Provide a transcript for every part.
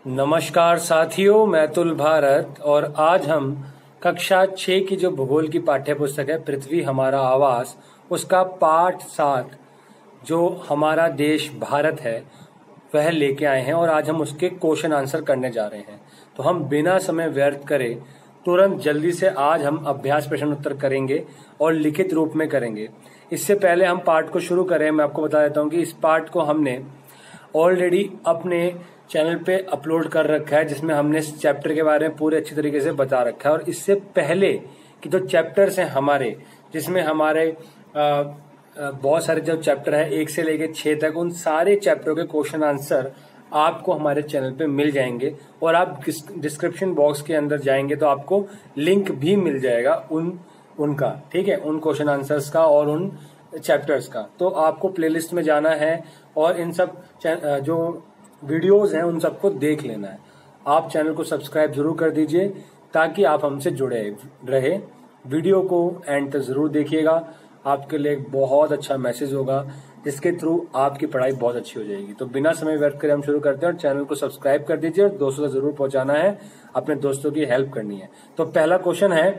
नमस्कार साथियों, मैं अतुल भारत और आज हम कक्षा 6 की जो भूगोल की पाठ्य पुस्तक है पृथ्वी हमारा आवास, उसका पाठ 7 जो हमारा देश भारत है वह लेके आए हैं और आज हम उसके क्वेश्चन आंसर करने जा रहे हैं। तो हम बिना समय व्यर्थ करे तुरंत जल्दी से आज हम अभ्यास प्रश्न उत्तर करेंगे और लिखित रूप में करेंगे। इससे पहले हम पाठ को शुरू करें, मैं आपको बता देता हूँ कि इस पाठ को हमने ऑलरेडी अपने चैनल पे अपलोड कर रखा है, जिसमें हमने इस चैप्टर के बारे में पूरे अच्छी तरीके से बता रखा है। और इससे पहले कि जो चैप्टर्स हैं हमारे, जिसमें हमारे बहुत सारे जो चैप्टर है 1 से लेकर 6 तक, उन सारे चैप्टरों के क्वेश्चन आंसर आपको हमारे चैनल पे मिल जाएंगे। और आप डिस्क्रिप्शन बॉक्स के अंदर जाएंगे तो आपको लिंक भी मिल जाएगा उनका, ठीक है, उन क्वेश्चन आंसर्स का और उन चैप्टर्स का। तो आपको प्लेलिस्ट में जाना है और इन सब जो वीडियोस हैं उन सबको देख लेना है। आप चैनल को सब्सक्राइब जरूर कर दीजिए ताकि आप हमसे जुड़े रहे। वीडियो को एंड तक जरूर देखिएगा, आपके लिए एक बहुत अच्छा मैसेज होगा जिसके थ्रू आपकी पढ़ाई बहुत अच्छी हो जाएगी। तो बिना समय व्यर्थ करे हम शुरू करते हैं और चैनल को सब्सक्राइब कर दीजिए और दोस्तों तक जरूर पहुंचाना है, अपने दोस्तों की हेल्प करनी है। तो पहला क्वेश्चन है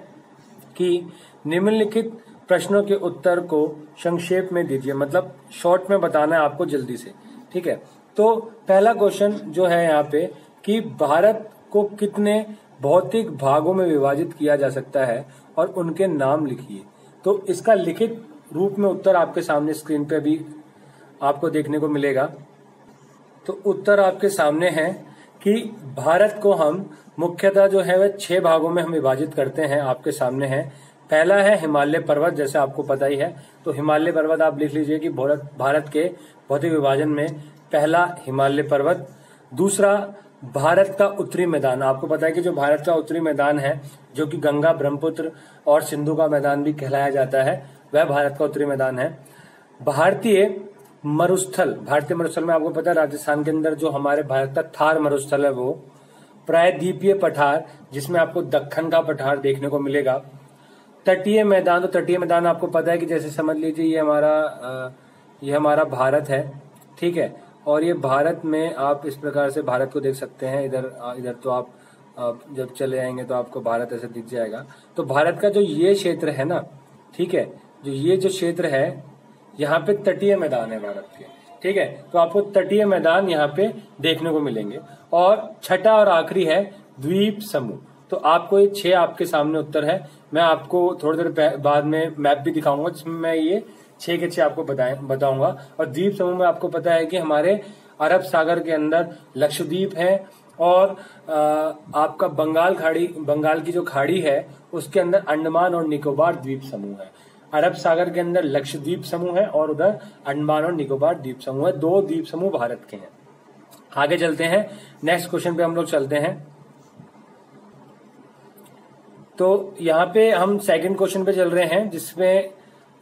कि निम्नलिखित प्रश्नों के उत्तर को संक्षेप में दीजिए, मतलब शॉर्ट में बताना है आपको जल्दी से, ठीक है। तो पहला क्वेश्चन जो है यहाँ पे कि भारत को कितने भौतिक भागों में विभाजित किया जा सकता है और उनके नाम लिखिए। तो इसका लिखित रूप में उत्तर आपके सामने स्क्रीन पे भी आपको देखने को मिलेगा। तो उत्तर आपके सामने है कि भारत को हम मुख्यतः जो है वह 6 भागों में हम विभाजित करते हैं, आपके सामने है। पहला है हिमालय पर्वत, जैसे आपको पता ही है। तो हिमालय पर्वत आप लिख लीजिए कि भारत के भौतिक विभाजन में पहला हिमालय पर्वत। दूसरा भारत का उत्तरी मैदान, आपको पता है कि जो भारत का उत्तरी मैदान है, जो कि गंगा, ब्रह्मपुत्र और सिंधु का मैदान भी कहलाया जाता है, वह भारत का उत्तरी मैदान है। भारतीय मरुस्थल में आपको पता है राजस्थान के अंदर जो हमारे भारत का थार मरुस्थल है वो। प्रायद्वीपीय पठार, जिसमें आपको दक्कन का पठार देखने को मिलेगा। तटीय मैदान, तो तटीय मैदान आपको पता है कि जैसे समझ लीजिए ये हमारा भारत है, ठीक है। और ये भारत में आप इस प्रकार से भारत को देख सकते हैं। इधर तो आप जब चले आएंगे तो आपको भारत ऐसे दिख जाएगा। तो भारत का जो ये क्षेत्र है ना, ठीक है, जो क्षेत्र है यहाँ पे तटीय मैदान है भारत के, ठीक है। तो आपको तटीय मैदान यहाँ पे देखने को मिलेंगे। और छठा और आखिरी है द्वीप समूह। तो आपको ये 6 आपके सामने उत्तर है। मैं आपको थोड़ी देर बाद में मैप भी दिखाऊंगा जिसमें मैं ये 6 के 6 आपको बताऊंगा। और द्वीप समूह में आपको पता है कि हमारे अरब सागर के अंदर लक्षद्वीप है और आपका बंगाल की जो खाड़ी है उसके अंदर अंडमान और निकोबार द्वीप समूह है। अरब सागर के अंदर लक्षद्वीप समूह है और उधर अंडमान और निकोबार द्वीप समूह है। 2 द्वीप समूह भारत के हैं। आगे चलते हैं, नेक्स्ट क्वेश्चन पे हम लोग चलते हैं। तो यहाँ पे हम सेकंड क्वेश्चन पे चल रहे हैं, जिसमें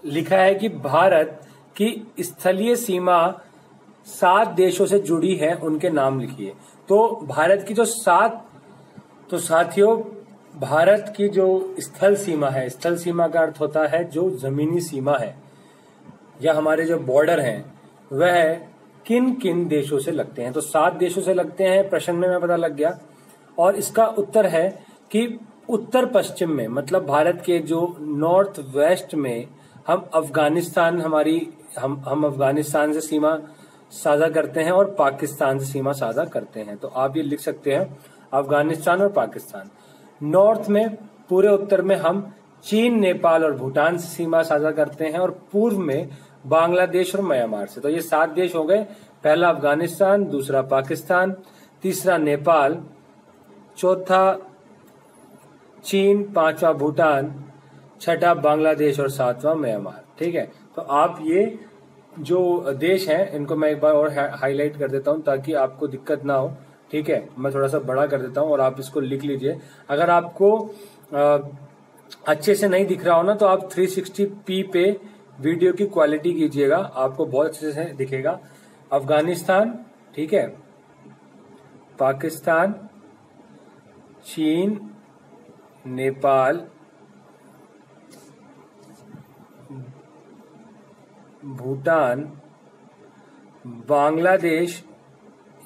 लिखा है कि भारत की स्थलीय सीमा 7 देशों से जुड़ी है, उनके नाम लिखिए। तो भारत की जो 7, तो साथियों भारत की जो स्थल सीमा है, स्थल सीमा का अर्थ होता है जो जमीनी सीमा है या हमारे जो बॉर्डर हैं वह किन किन देशों से लगते हैं। तो 7 देशों से लगते हैं, प्रश्न में पता लग गया। और इसका उत्तर है कि उत्तर पश्चिम में, मतलब भारत के जो नॉर्थ वेस्ट में हम अफगानिस्तान हम अफगानिस्तान से सीमा साझा करते हैं और पाकिस्तान से सीमा साझा करते हैं। तो आप ये लिख सकते हैं अफगानिस्तान और पाकिस्तान। नॉर्थ में पूरे उत्तर में हम चीन, नेपाल और भूटान से सीमा साझा करते हैं और पूर्व में बांग्लादेश और म्यांमार से। तो ये 7 देश हो गए। पहला अफगानिस्तान, दूसरा पाकिस्तान, तीसरा नेपाल, चौथा चीन, 5वां भूटान, 6ठा बांग्लादेश और 7वां म्यांमार, ठीक है। तो आप ये जो देश हैं इनको मैं एक बार और हाईलाइट कर देता हूं ताकि आपको दिक्कत ना हो, ठीक है। मैं थोड़ा सा बड़ा कर देता हूं और आप इसको लिख लीजिए। अगर आपको अच्छे से नहीं दिख रहा हो ना तो आप 360p पे वीडियो की क्वालिटी कीजिएगा, आपको बहुत अच्छे से दिखेगा। अफगानिस्तान, ठीक है, पाकिस्तान, चीन, नेपाल, भूटान, बांग्लादेश,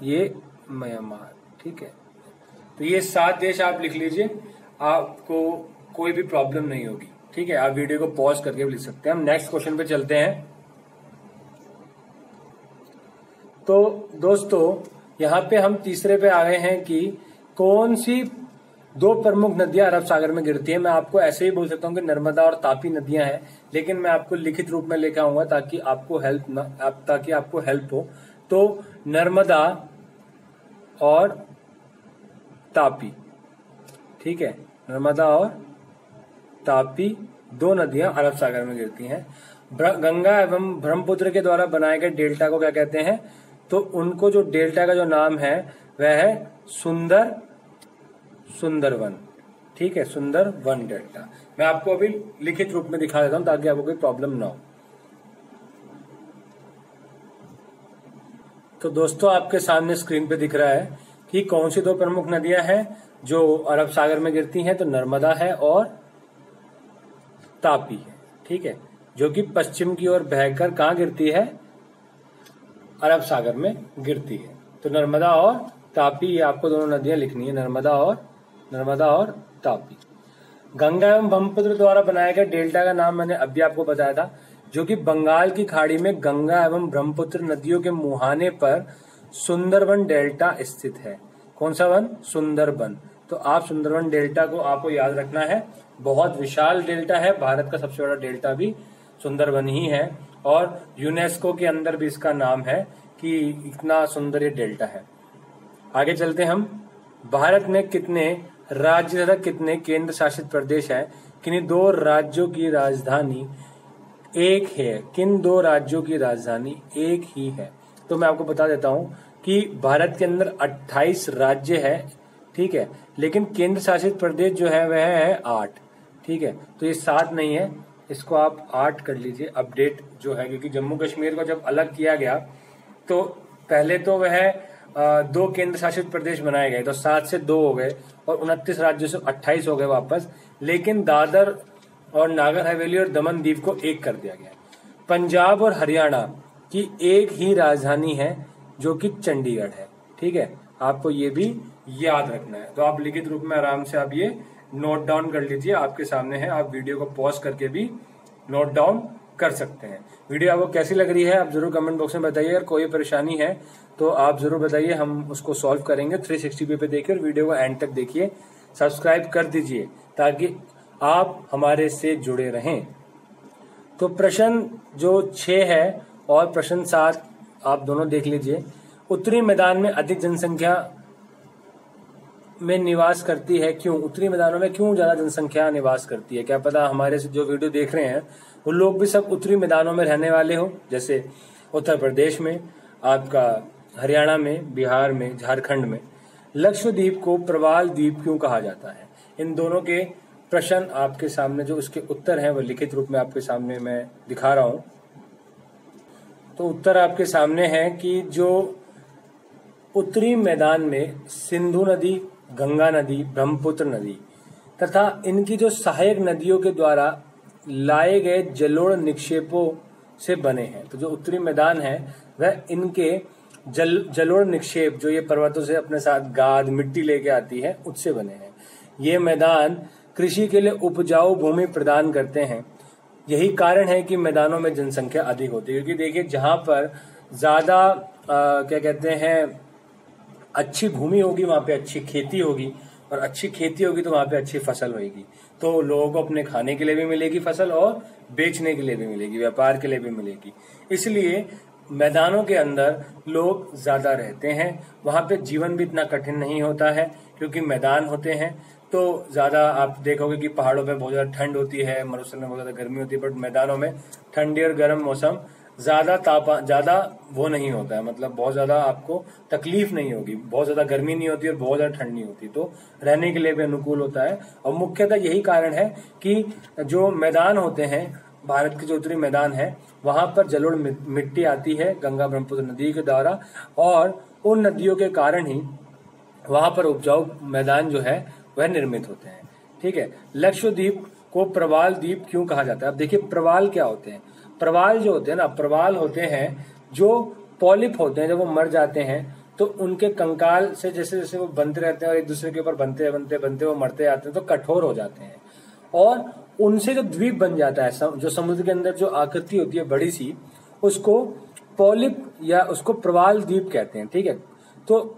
ये म्यांमार, ठीक है, तो ये 7 देश आप लिख लीजिए, आपको कोई भी प्रॉब्लम नहीं होगी। ठीक है, आप वीडियो को पॉज करके भी लिख सकते हैं। हम नेक्स्ट क्वेश्चन पे चलते हैं। तो दोस्तों यहाँ पे हम तीसरे पे आ गए हैं कि कौन सी 2 प्रमुख नदियां अरब सागर में गिरती है। मैं आपको ऐसे ही बोल सकता हूँ कि नर्मदा और तापी नदियां हैं, लेकिन मैं आपको लिखित रूप में लेकर आऊंगा ताकि आपको हेल्प हो। तो नर्मदा और तापी, ठीक है, नर्मदा और तापी 2 नदियां अरब सागर में गिरती हैं। गंगा एवं ब्रह्मपुत्र के द्वारा बनाए गए डेल्टा को क्या कहते हैं? तो उनको जो डेल्टा का जो नाम है वह है सुंदरवन। ठीक है, सुंदरवन डेल्टा। मैं आपको अभी लिखित रूप में दिखा देता हूं ताकि आपको कोई प्रॉब्लम ना हो। तो दोस्तों आपके सामने स्क्रीन पे दिख रहा है कि कौन सी 2 प्रमुख नदियां हैं जो अरब सागर में गिरती हैं। तो नर्मदा है और तापी है। ठीक है, जो कि पश्चिम की ओर बहकर कहां गिरती है? अरब सागर में गिरती है। तो नर्मदा और तापी, ये आपको दोनों नदियां लिखनी है, नर्मदा और तापी। गंगा एवं ब्रह्मपुत्र द्वारा बनाया गया डेल्टा का नाम मैंने अभी आपको बताया था, जो कि बंगाल की खाड़ी में गंगा एवं ब्रह्मपुत्र नदियों के मुहाने पर सुंदरबन डेल्टा स्थित है। कौन सा वन? सुंदरबन। तो आप सुंदरबन डेल्टा को आपको याद रखना है। बहुत विशाल डेल्टा है, भारत का सबसे बड़ा डेल्टा भी सुंदरबन ही है, और यूनेस्को के अंदर भी इसका नाम है कि इतना सुंदर ये डेल्टा है। आगे चलते हम। भारत में कितने राज्य तथा कितने केंद्र शासित प्रदेश है? किन 2 राज्यों की राजधानी एक है? किन 2 राज्यों की राजधानी एक ही है? तो मैं आपको बता देता हूं कि भारत के अंदर 28 राज्य है। ठीक है, लेकिन केंद्र शासित प्रदेश जो है वह है 8। ठीक है, तो ये 7 नहीं है, इसको आप 8 कर लीजिए अपडेट जो है, क्योंकि जम्मू कश्मीर को जब अलग किया गया तो पहले तो वह 2 केंद्र शासित प्रदेश बनाए गए, तो 7 से 2 हो गए और 29 राज्यों से 28 हो गए वापस। लेकिन दादर और नागर हवेली और दमन दीव को एक कर दिया गया। पंजाब और हरियाणा की एक ही राजधानी है जो कि चंडीगढ़ है। ठीक है, आपको ये भी याद रखना है। तो आप लिखित रूप में आराम से आप ये नोट डाउन कर लीजिए, आपके सामने है, आप वीडियो को पॉज करके भी नोट डाउन कर सकते हैं। वीडियो आपको कैसी लग रही है आप जरूर कमेंट बॉक्स में बताइए। अगर कोई परेशानी है तो आप जरूर बताइए, हम उसको सॉल्व करेंगे। 360 पे देखिए और वीडियो को एंड तक देखिए। सब्सक्राइब कर दीजिए ताकि आप हमारे से जुड़े रहें। तो प्रश्न जो 6 है और प्रश्न 7 आप दोनों देख लीजिए। उत्तरी मैदान में अधिक जनसंख्या में निवास करती है, क्यों? उत्तरी मैदानों में क्यों ज्यादा जनसंख्या निवास करती है? क्या पता हमारे से जो वीडियो देख रहे हैं वो लोग भी सब उत्तरी मैदानों में रहने वाले हो, जैसे उत्तर प्रदेश में, आपका हरियाणा में, बिहार में, झारखंड में। लक्षद्वीप को प्रवाल द्वीप क्यों कहा जाता है? इन दोनों के प्रश्न आपके सामने जो उसके उत्तर हैं वो लिखित रूप में आपके सामने मैं दिखा रहा हूं। तो उत्तर आपके सामने है कि जो उत्तरी मैदान में सिंधु नदी, गंगा नदी, ब्रह्मपुत्र नदी तथा इनकी जो सहायक नदियों के द्वारा लाए गए जलोढ़ निक्षेपों से बने हैं। तो जो उत्तरी मैदान है वह इनके जलोढ़ निक्षेप जो ये पर्वतों से अपने साथ गाद मिट्टी लेके आती है उससे बने हैं। ये मैदान कृषि के लिए उपजाऊ भूमि प्रदान करते हैं। यही कारण है कि मैदानों में जनसंख्या अधिक होती है, क्योंकि देखिए जहां पर ज्यादा क्या कहते हैं अच्छी भूमि होगी वहां पे अच्छी खेती होगी, और अच्छी खेती होगी तो वहां पे अच्छी फसल होगी। तो लोगों को अपने खाने के लिए भी मिलेगी फसल और बेचने के लिए भी मिलेगी, व्यापार के लिए भी मिलेगी। इसलिए मैदानों के अंदर लोग ज्यादा रहते हैं। वहां पे जीवन भी इतना कठिन नहीं होता है क्योंकि मैदान होते हैं। तो ज्यादा आप देखोगे कि पहाड़ों पे बहुत ज्यादा ठंड होती है, मरुस्थल में बहुत ज्यादा गर्मी होती है, बट मैदानों में ठंडी और गर्म मौसम ज्यादा वो नहीं होता है, मतलब बहुत ज्यादा आपको तकलीफ नहीं होगी, बहुत ज्यादा गर्मी नहीं होती और बहुत ज्यादा ठंड नहीं होती, तो रहने के लिए भी अनुकूल होता है। और मुख्यतः यही कारण है कि जो मैदान होते हैं, भारत के जो उत्तरी मैदान है वहां पर जलोढ़ मिट्टी आती है गंगा ब्रह्मपुत्र नदी के द्वारा, और उन नदियों के कारण ही वहां पर उपजाऊ मैदान जो है वह निर्मित होते हैं। ठीक है, लक्षद्वीप को प्रवाल द्वीप क्यों कहा जाता है? अब देखिए प्रवाल क्या होते हैं। प्रवाल जो होते हैं ना, प्रवाल होते हैं जो पॉलिप होते हैं, जब वो मर जाते हैं तो उनके कंकाल से जैसे जैसे वो बनते रहते हैं और एक दूसरे के ऊपर बनते बनते बनते वो मरते जाते हैं तो कठोर हो जाते हैं, और उनसे जो द्वीप बन जाता है, जो समुद्र के अंदर जो आकृति होती है बड़ी सी, उसको पॉलिप या उसको प्रवाल द्वीप कहते हैं। ठीक है, तो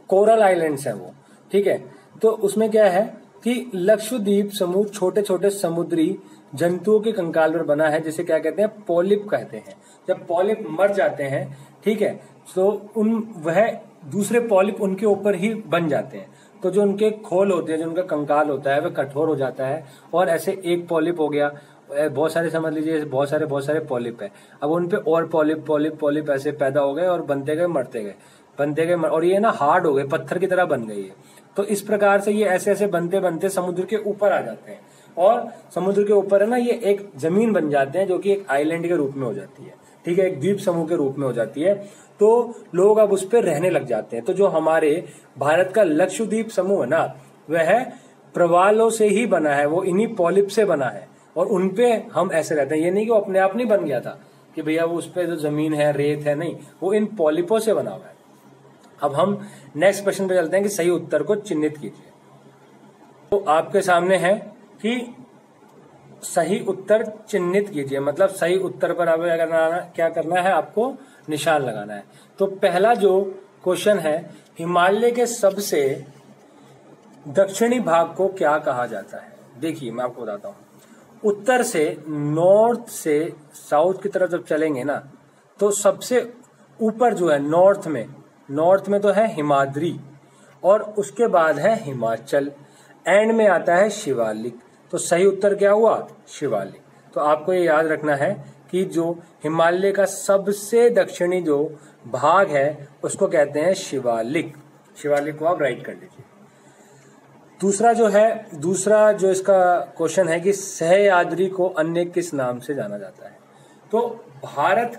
कोरल आइलैंड्स है वो। ठीक है, तो उसमें क्या है कि लक्षद्वीप समूह छोटे छोटे समुद्री जंतुओं के कंकाल पर बना है, जिसे क्या कहते हैं, पॉलिप कहते हैं। जब पॉलिप मर जाते हैं, ठीक है, तो वह दूसरे पॉलिप उनके ऊपर ही बन जाते हैं, तो जो उनके खोल होते हैं, जो उनका कंकाल होता है, वह कठोर हो जाता है। और ऐसे एक पॉलिप हो गया, बहुत सारे समझ लीजिए बहुत सारे पॉलिप है, अब उन पे और पॉलिप ऐसे पैदा हो गए और बनते गए मरते गए और ये ना हार्ड हो गए, पत्थर की तरह बन गई है। तो इस प्रकार से ये ऐसे ऐसे बनते बनते समुद्र के ऊपर आ जाते हैं, और समुद्र के ऊपर है ना ये एक जमीन बन जाते हैं जो कि एक आइलैंड के रूप में हो जाती है। ठीक है, एक द्वीप समूह के रूप में हो जाती है, तो लोग अब उस पर रहने लग जाते हैं। तो जो हमारे भारत का लक्षद्वीप समूह है ना, वह प्रवालों से ही बना है, वो इन्हीं पॉलिप से बना है, और उनपे हम ऐसे रहते हैं। ये नहीं कि वो अपने आप नहीं बन गया था कि भैया वो उस पर जो जमीन है रेत है, नहीं, वो इन पॉलिपों से बना हुआ है। अब हम नेक्स्ट क्वेश्चन पे चलते हैं कि सही उत्तर को चिन्हित कीजिए। तो आपके सामने है कि सही उत्तर चिन्हित कीजिए, मतलब सही उत्तर पर आप क्या करना है, आपको निशान लगाना है। तो पहला जो क्वेश्चन है, हिमालय के सबसे दक्षिणी भाग को क्या कहा जाता है। देखिए मैं आपको बताता हूं, उत्तर से नॉर्थ से साउथ की तरफ जब चलेंगे ना, तो सबसे ऊपर जो है नॉर्थ में तो है हिमाद्री, और उसके बाद है हिमाचल, एंड में आता है शिवालिक। तो सही उत्तर क्या हुआ, शिवालिक। तो आपको ये याद रखना है कि जो हिमालय का सबसे दक्षिणी जो भाग है उसको कहते हैं शिवालिक। शिवालिक को आप राइट कर लीजिए। दूसरा जो इसका क्वेश्चन है कि सह्याद्री को अन्य किस नाम से जाना जाता है। तो भारत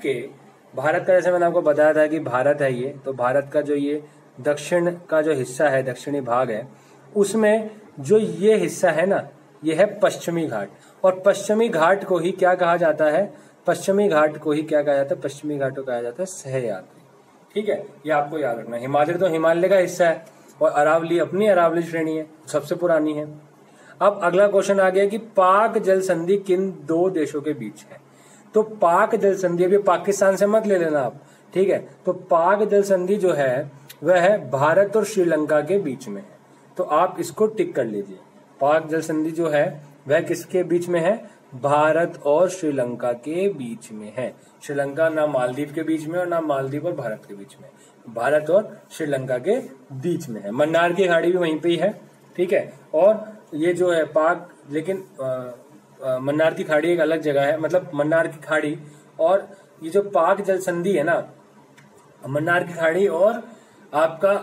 का जैसे मैंने आपको बताया था कि भारत है ये, तो भारत का जो ये दक्षिण का जो हिस्सा है, दक्षिणी भाग है, उसमें जो ये हिस्सा है ना, ये है पश्चिमी घाट, और पश्चिमी घाट को ही क्या कहा जाता है, पश्चिमी घाट को कहा जाता है सह्याद्री। ठीक है, ये आपको याद रखना है। हिमालय तो हिमालय का हिस्सा है, और अरावली अपनी अरावली श्रेणी है, सबसे पुरानी है। अब अगला क्वेश्चन आ गया कि पाक जल संधि किन दो देशों के बीच है। तो पाक जल संधि, अभी पाकिस्तान से मत ले लेना आप, ठीक है। तो पाक जल संधि जो है वह है भारत और श्रीलंका के बीच में है, तो आप इसको टिक कर लीजिए। पाक जल संधि जो है वह किसके बीच में है, भारत और श्रीलंका के बीच में है। श्रीलंका ना मालदीव के बीच में और ना मालदीव और भारत के बीच में, भारत और श्रीलंका के बीच में है। मन्नार की खाड़ी भी वहीं पे ही है, ठीक है। और ये जो है पाक, लेकिन मन्नार की खाड़ी एक अलग जगह है, मतलब मन्नार की खाड़ी और ये जो पाक जल संधि है ना, मन्नार की खाड़ी और आपका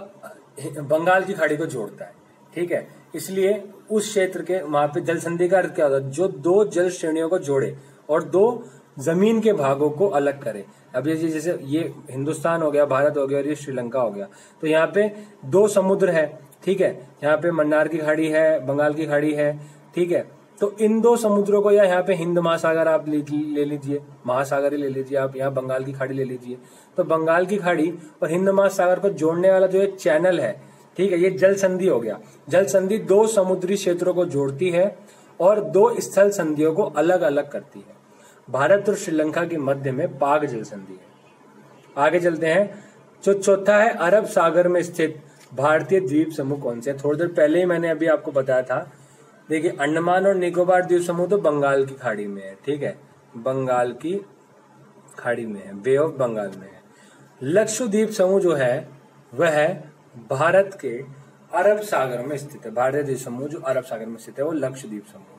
बंगाल की खाड़ी को जोड़ता है, ठीक है। इसलिए उस क्षेत्र के वहां पे जल संधि का अर्थ क्या होता है, जो दो जल श्रेणियों को जोड़े और दो जमीन के भागों को अलग करे। अब ये जैसे ये हिंदुस्तान हो गया, भारत हो गया और ये श्रीलंका हो गया, तो यहाँ पे दो समुद्र है, ठीक है। यहाँ पे मन्नार की खाड़ी है, बंगाल की खाड़ी है, ठीक है। तो इन दो समुद्रों को, या यहाँ पे हिंद महासागर आप ले लीजिए, महासागर ही ले लीजिए आप, यहाँ बंगाल की खाड़ी ले लीजिए। तो बंगाल की खाड़ी और हिंद महासागर को जोड़ने वाला जो एक चैनल है, ठीक है, ये जल संधि हो गया। जल संधि दो समुद्री क्षेत्रों को जोड़ती है और दो स्थल संधियों को अलग अलग करती है। भारत और श्रीलंका के मध्य में पाक जल संधि है। आगे चलते हैं। जो चौथा है, अरब सागर में स्थित भारतीय द्वीप समूह कौन से? थोड़ी देर पहले ही मैंने अभी आपको बताया था। देखिए, अंडमान और निकोबार द्वीप समूह तो बंगाल की खाड़ी में है, ठीक है, बंगाल की खाड़ी में है, बे ऑफ बंगाल में है। लक्षद्वीप समूह जो है वह भारत के अरब सागर में स्थित है। भारतीय द्वीप समूह जो अरब सागर में स्थित है वो लक्षद्वीप समूह है।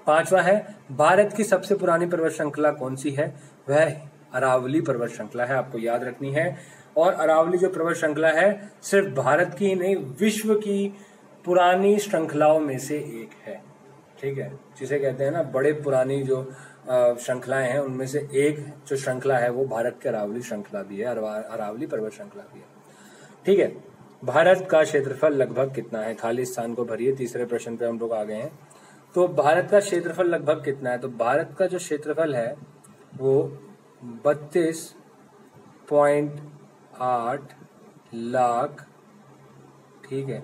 पांचवा है, भारत की सबसे पुरानी पर्वत श्रृंखला कौन सी है? वह अरावली पर्वत श्रृंखला है, आपको याद रखनी है। और अरावली जो पर्वत श्रृंखला है सिर्फ भारत की ही नहीं, विश्व की पुरानी श्रृंखलाओं में से एक है, ठीक है, जिसे कहते हैं ना बड़े पुरानी जो श्रृंखलाएं हैं उनमें से एक जो श्रृंखला है वो भारत की अरावली श्रृंखला भी है, अरावली पर्वत श्रृंखला भी है, ठीक है। भारत का क्षेत्रफल लगभग कितना है? खाली स्थान को भरिए। तीसरे प्रश्न पे हम लोग आ गए हैं। तो भारत का क्षेत्रफल लगभग कितना है? तो भारत का जो क्षेत्रफल है वो 32.8 लाख, ठीक है,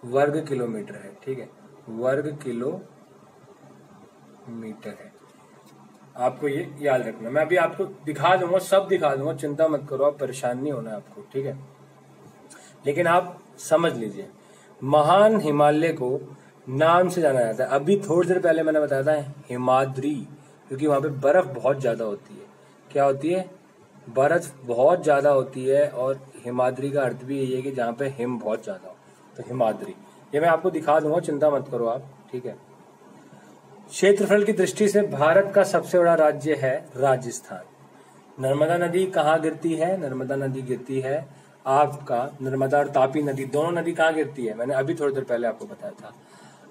वर्ग किलोमीटर है, ठीक है, वर्ग किलोमीटर है। आपको ये याद रखना। मैं अभी आपको दिखा दूंगा, सब दिखा दूंगा, चिंता मत करो, आप परेशान नहीं होना आपको, ठीक है। लेकिन आप समझ लीजिए, महान हिमालय को नाम से जाना जाता है। अभी थोड़ी देर पहले मैंने बताया था हिमाद्री, क्योंकि वहां पे बर्फ बहुत ज्यादा होती है। क्या होती है? बर्फ बहुत ज्यादा होती है। और हिमाद्री का अर्थ भी यही है कि जहाँ पे हिम बहुत ज्यादा हो, तो हिमाद्री। ये मैं आपको दिखा दूंगा, चिंता मत करो आप, ठीक है। क्षेत्रफल की दृष्टि से भारत का सबसे बड़ा राज्य है राजस्थान। नर्मदा नदी कहाँ गिरती है? नर्मदा नदी गिरती है आपका, नर्मदा और तापी नदी, दोनों नदी कहाँ गिरती है? मैंने अभी थोड़ी देर पहले आपको बताया था,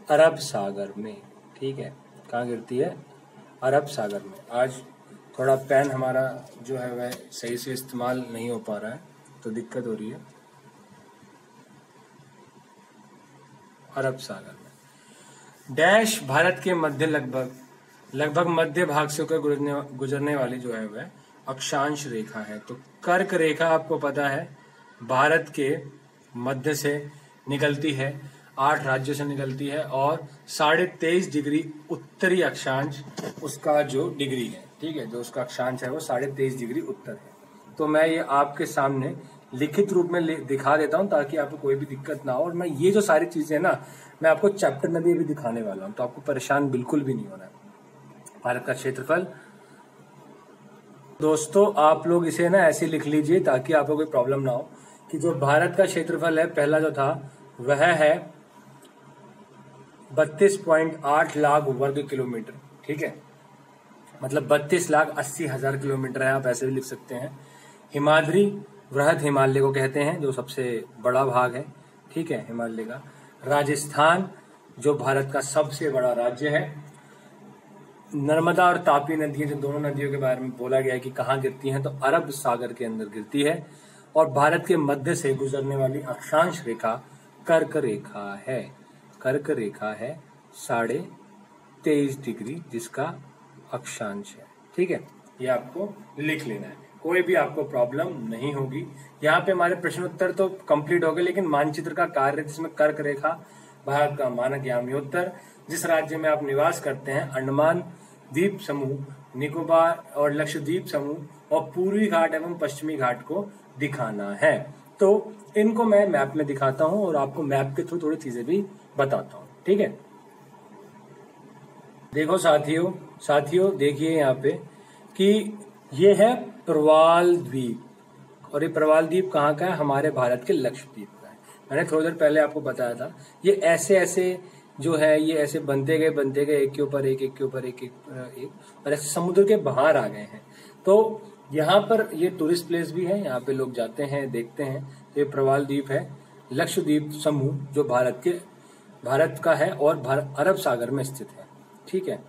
अरब सागर में, ठीक है। कहाँ गिरती है? अरब सागर में। आज थोड़ा पेन हमारा जो है वह सही से इस्तेमाल नहीं हो पा रहा है, तो दिक्कत हो रही है। अरब सागर में डैश भारत के मध्य लगभग मध्य भाग से होकर गुजरने वाली जो है वह अक्षांश रेखा है। तो कर्क रेखा आपको पता है भारत के मध्य से निकलती है, 8 राज्यों से निकलती है, और 23.5 डिग्री उत्तरी अक्षांश उसका जो डिग्री है, ठीक है, जो उसका अक्षांश है वो 23.5 डिग्री उत्तर है। तो मैं ये आपके सामने लिखित रूप में दिखा देता हूं ताकि आपको कोई भी दिक्कत ना हो। और मैं ये जो सारी चीजें ना, मैं आपको चैप्टर में भी दिखाने वाला हूं, तो आपको परेशान बिल्कुल भी नहीं होना है। भारत का क्षेत्रफल दोस्तों, आप लोग इसे ना ऐसे लिख लीजिए ताकि आपको कोई प्रॉब्लम ना हो, कि जो भारत का क्षेत्रफल है, पहला जो था वह है 32.8 लाख वर्ग किलोमीटर, ठीक है, मतलब 32,80,000 किलोमीटर है, आप ऐसे भी लिख सकते हैं। हिमाद्री वृहद हिमालय को कहते हैं, जो सबसे बड़ा भाग है, ठीक है, हिमालय का। राजस्थान जो भारत का सबसे बड़ा राज्य है। नर्मदा और तापी नदियां, जो दोनों नदियों के बारे में बोला गया है कि कहाँ गिरती हैं, तो अरब सागर के अंदर गिरती है। और भारत के मध्य से गुजरने वाली अक्षांश रेखा कर्क रेखा है। कर्क रेखा है 23.5 डिग्री जिसका अक्षांश है, ठीक है। ये आपको लिख लेना है, कोई भी आपको प्रॉब्लम नहीं होगी। यहाँ पे हमारे प्रश्न उत्तर तो कंप्लीट हो गए, लेकिन मानचित्र का कार्य जिसमें कर्क रेखा भारत का मानक याम्योत्तर, जिस राज्य में आप निवास करते हैं, अंडमान द्वीप समूह, निकोबार और लक्षद्वीप समूह, और पूर्वी घाट एवं पश्चिमी घाट को दिखाना है। तो इनको मैं मैप में दिखाता हूं और आपको मैप के थ्रू थोड़ी चीजें भी बताता हूं, ठीक है। देखो साथियों देखिए यहाँ पे कि ये है प्रवाल द्वीप, और ये प्रवाल द्वीप कहाँ का है? हमारे भारत के लक्षद्वीप का है। मैंने थोड़ी देर पहले आपको बताया था, ये ऐसे ऐसे जो है ये ऐसे बनते गए एक के ऊपर एक, एक के ऊपर एक, और ऐसे समुद्र के बाहर आ गए हैं। तो यहाँ पर ये टूरिस्ट प्लेस भी है, यहाँ पे लोग जाते हैं, देखते हैं। तो ये प्रवाल द्वीप है, लक्षद्वीप समूह जो भारत का है और अरब सागर में स्थित है, ठीक है।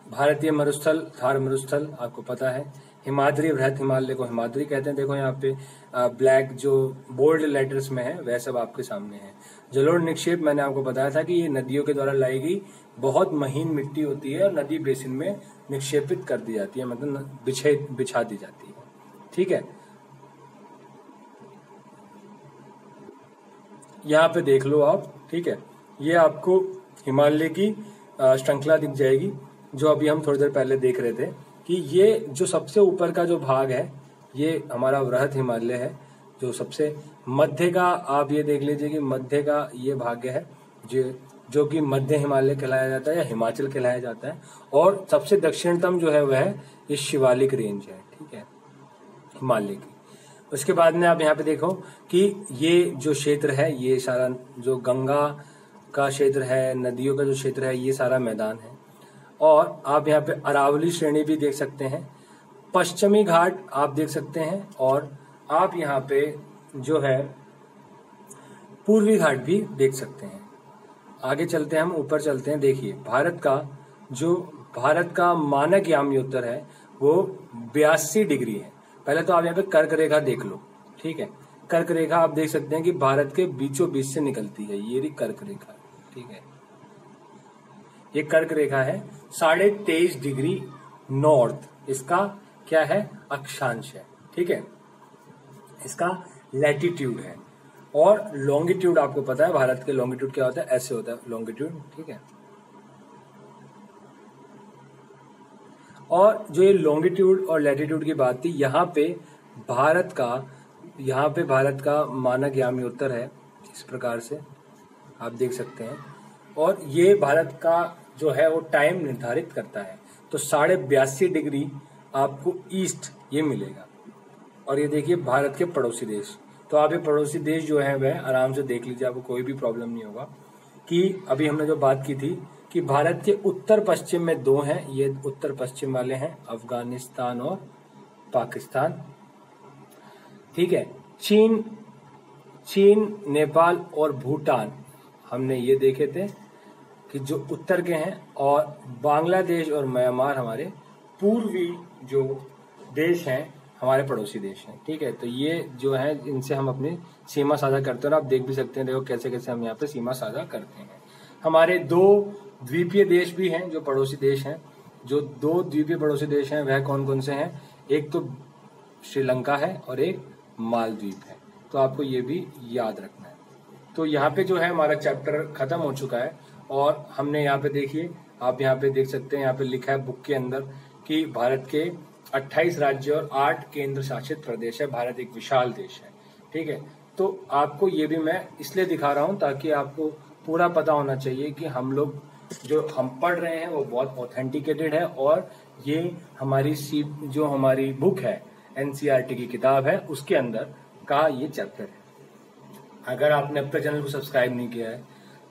भारतीय मरुस्थल थार मरुस्थल आपको पता है। हिमाद्री वृहद हिमालय को हिमाद्री कहते हैं। देखो यहाँ पे ब्लैक जो बोल्ड लेटर्स में है वह सब आपके सामने है। जलोढ़ निक्षेप मैंने आपको बताया था कि ये नदियों के द्वारा लाई गई बहुत महीन मिट्टी होती है और नदी बेसिन में निक्षेपित कर दी जाती है, मतलब बिछा दी जाती है, ठीक है। यहाँ पे देख लो आप, ठीक है, ये आपको हिमालय की श्रृंखला दिख जाएगी जो अभी हम थोड़ी देर पहले देख रहे थे, कि ये जो सबसे ऊपर का जो भाग है ये हमारा वृहद हिमालय है। जो सबसे मध्य का आप ये देख लीजिए कि मध्य का ये भाग है जो कि मध्य हिमालय कहलाया जाता है या हिमाचल कहलाया जाता है। और सबसे दक्षिणतम जो है वह ये शिवालिक रेंज है, ठीक है, हिमालय की। उसके बाद में आप यहाँ पे देखो कि ये जो क्षेत्र है ये सारा जो गंगा का क्षेत्र है, नदियों का जो क्षेत्र है, ये सारा मैदान है। और आप यहाँ पे अरावली श्रेणी भी देख सकते हैं, पश्चिमी घाट आप देख सकते हैं, और आप यहाँ पे जो है पूर्वी घाट भी देख सकते हैं। आगे चलते हैं, हम ऊपर चलते हैं। देखिए भारत का मानक याम्योत्तर है वो 82 डिग्री है। पहले तो आप यहाँ पे कर्क रेखा देख लो, ठीक है। कर्क रेखा आप देख सकते हैं कि भारत के बीचों बीच से निकलती है, ये रही कर्क रेखा, ठीक है। ये कर्क रेखा है 23.5 डिग्री नॉर्थ, इसका क्या है? अक्षांश है, ठीक है। इसका लैटिट्यूड है। और लॉन्गिट्यूड आपको पता है भारत के लॉन्गिट्यूड क्या होता है, ऐसे होता है लॉन्गिट्यूड, ठीक है। और जो ये लॉन्गिट्यूड और लैटिट्यूड की बात थी, यहाँ पे भारत का मानक यामी उत्तर है इस प्रकार से आप देख सकते हैं। और ये भारत का जो है वो टाइम निर्धारित करता है, तो 82.5 डिग्री आपको ईस्ट ये मिलेगा। और ये देखिए भारत के पड़ोसी देश, तो आप ये पड़ोसी देश जो है वह आराम से देख लीजिए, आपको कोई भी प्रॉब्लम नहीं होगा। कि अभी हमने जो बात की थी कि भारत के उत्तर पश्चिम में 2 हैं, ये उत्तर पश्चिम वाले हैं अफगानिस्तान और पाकिस्तान, ठीक है। चीन, नेपाल और भूटान हमने ये देखे थे कि जो उत्तर के हैं, और बांग्लादेश और म्यांमार हमारे पूर्वी जो देश हैं, हमारे पड़ोसी देश हैं, ठीक है। तो ये जो है इनसे हम अपनी सीमा साझा करते हैं, और आप देख भी सकते हैं, देखो कैसे कैसे हम यहाँ पे सीमा साझा करते हैं। हमारे 2 द्वीपीय देश भी हैं जो पड़ोसी देश हैं। जो 2 द्वीपीय पड़ोसी देश हैं वह कौन कौन से हैं, एक तो श्रीलंका है और एक मालदीव है, तो आपको ये भी याद रखना है। तो यहाँ पे जो है हमारा चैप्टर खत्म हो चुका है, और हमने यहाँ पे देखिए, आप यहाँ पे देख सकते हैं, यहाँ पे लिखा है बुक के अंदर कि भारत के 28 राज्य और 8 केंद्र शासित प्रदेश है, भारत एक विशाल देश है, ठीक है। तो आपको ये भी मैं इसलिए दिखा रहा हूँ ताकि आपको पूरा पता होना चाहिए कि हम लोग जो हम पढ़ रहे हैं वो बहुत ऑथेंटिकेटेड है, और ये हमारी जो हमारी बुक है एनसीईआरटी की किताब है उसके अंदर का ये चैप्टर है। अगर आपने अब तक चैनल को सब्सक्राइब नहीं किया है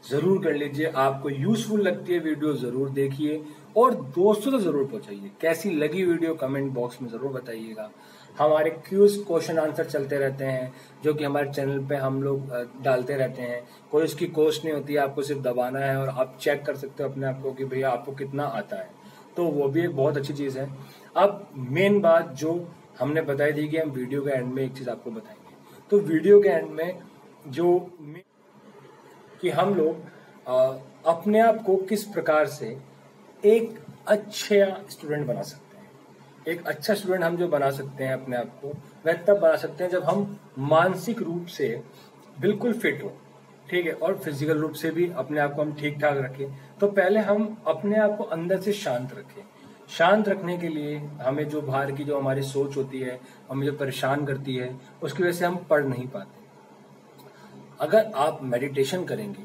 जरूर कर लीजिए, आपको यूजफुल लगती है वीडियो जरूर देखिए, और दोस्तों तक जरूर पहुंचाइए। कैसी लगी वीडियो कमेंट बॉक्स में जरूर बताइएगा। हमारे क्यूज क्वेश्चन आंसर चलते रहते हैं जो कि हमारे चैनल पे हम लोग डालते रहते हैं, कोई उसकी कॉस्ट नहीं होती है, आपको सिर्फ दबाना है और आप चेक कर सकते हो अपने आप को कि भैया आपको कितना आता है, तो वो भी एक बहुत अच्छी चीज है। अब मेन बात जो हमने बताई थी कि हम वीडियो के एंड में एक चीज आपको बताएंगे, तो वीडियो के एंड में जो कि हम लोग अपने आप को किस प्रकार से एक अच्छा स्टूडेंट बना सकते हैं। एक अच्छा स्टूडेंट हम जो बना सकते हैं अपने आप को, वह तब बना सकते हैं जब हम मानसिक रूप से बिल्कुल फिट हो, ठीक है, और फिजिकल रूप से भी अपने आप को हम ठीक ठाक रखें। तो पहले हम अपने आप को अंदर से शांत रखें। शांत रखने के लिए हमें जो बाहर की जो हमारी सोच होती है, हमें जो परेशान करती है, उसकी वजह से हम पढ़ नहीं पाते। अगर आप मेडिटेशन करेंगे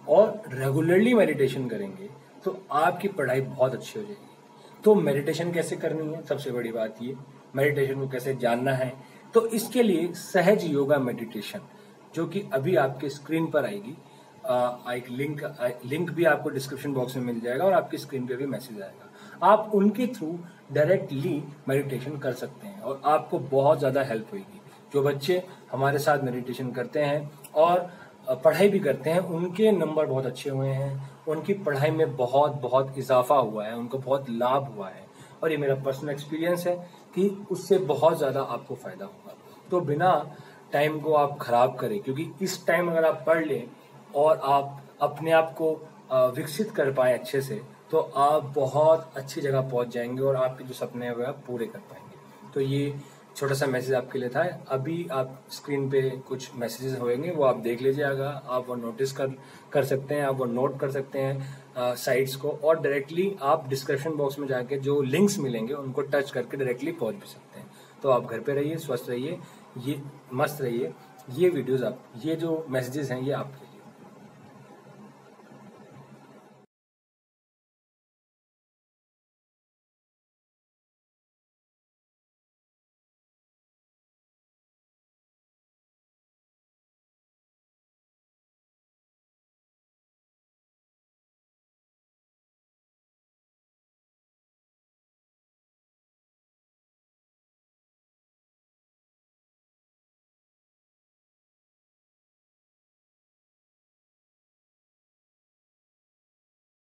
और रेगुलरली मेडिटेशन करेंगे तो आपकी पढ़ाई बहुत अच्छी हो जाएगी। तो मेडिटेशन कैसे करनी है, सबसे बड़ी बात ये, मेडिटेशन को कैसे जानना है, तो इसके लिए सहज योगा मेडिटेशन जो कि अभी आपके स्क्रीन पर आएगी, एक लिंक भी आपको डिस्क्रिप्शन बॉक्स में मिल जाएगा और आपकी स्क्रीन पे भी मैसेज आएगा। आप उनके थ्रू डायरेक्टली मेडिटेशन कर सकते हैं और आपको बहुत ज्यादा हेल्प होगी। जो बच्चे हमारे साथ मेडिटेशन करते हैं और पढ़ाई भी करते हैं, उनके नंबर बहुत अच्छे हुए हैं, उनकी पढ़ाई में बहुत इजाफा हुआ है, उनको बहुत लाभ हुआ है, और ये मेरा पर्सनल एक्सपीरियंस है कि उससे बहुत ज्यादा आपको फायदा होगा। तो बिना टाइम को आप खराब करें, क्योंकि इस टाइम अगर आप पढ़ लें और आप अपने आप को विकसित कर पाए अच्छे से, तो आप बहुत अच्छी जगह पहुंच जाएंगे और आपके जो सपने हैं वो आप पूरे कर पाएंगे। तो ये छोटा सा मैसेज आपके लिए था। अभी आप स्क्रीन पे कुछ मैसेजेस होंगे, वो आप देख लीजिएगा, आप वो नोटिस कर सकते हैं, आप वो नोट कर सकते हैं साइट्स को, और डायरेक्टली आप डिस्क्रिप्शन बॉक्स में जाके जो लिंक्स मिलेंगे उनको टच करके डायरेक्टली पहुंच भी सकते हैं। तो आप घर पे रहिए, स्वस्थ रहिए, ये मस्त रहिए। ये वीडियोस आप, ये जो मैसेजेस हैं ये आपके